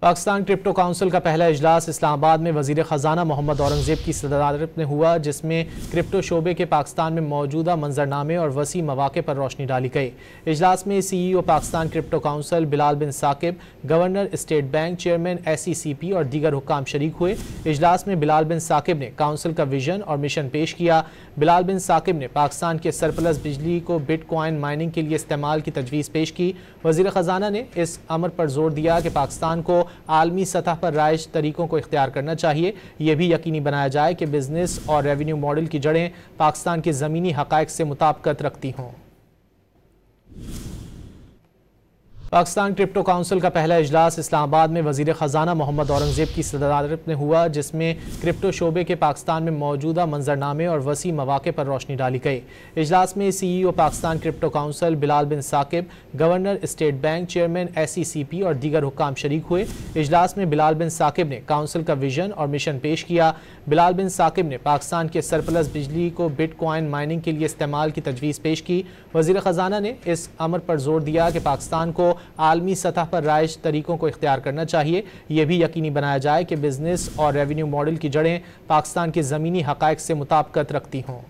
Pakistan crypto council का पहला इजलास इस्लामाबाद में वज़ीर ख़जाना मोहम्मद औरंगज़ेब की सदारत में हुआ, जिसमें क्रिप्टो शोबे के पाकिस्तान में मौजूदा मंजरनामे और वसी मौक़े पर रोशनी डाली गई। इजलास में CEO Pakistan crypto council Bilal bin Saqib, governor state bank, chairman SECP और दीगर हुक्काम शरीक हुए। इजलास में बिलाल बिन साकिब ने काउंसिल का विजन और मिशन पेश किया। बिलाल बिन साकिब ने पाकिस्तान के सरप्लस बिजली को बिटकॉइन माइनिंग के लिए इस्तेमाल की तजवीज़ पेश की। वज़ीर ख़जाना ने इस अमर पर जोर दिया कि पाकिस्तान को आलमी सतह पर राइज तरीकों को इख्तियार करना चाहिए। यह भी यकीनी बनाया जाए कि बिजनेस और रेवेन्यू मॉडल की जड़ें पाकिस्तान के ज़मीनी हक़ाइक़ से मुताबिकत रखती हों। पाकिस्तान क्रिप्टो काउंसिल का पहला इजलास इस्लामाबाद में वज़ीर ख़जाना मोहम्मद औरंगज़ेब की सदारत में हुआ, जिसमें क्रिप्टो शोबे के पाकिस्तान में मौजूदा मंजरनामे और वसी मौक़े पर रोशनी डाली गई। इजलास में CEO Pakistan crypto council Bilal bin Saqib, governor state bank, chairman SECP और दीगर हुक्काम शरीक हुए। इजलास में बिलाल बिन साकिब ने काउंसिल का विजन और मिशन पेश किया। बिलाल बिन साकिब ने पाकिस्तान के सरप्लस बिजली को बिटकॉइन माइनिंग के लिए इस्तेमाल की तजवीज़ पेश की। वज़ीर ख़जाना ने इस अमर पर जोर दिया कि पाकिस्तान को आलमी सतह पर राइज तरीकों को इख्तियार करना चाहिए। यह भी यकीनी बनाया जाए कि बिजनेस और रेवेन्यू मॉडल की जड़ें पाकिस्तान के ज़मीनी हक़ाइक़ से मुताबिकत रखती हों।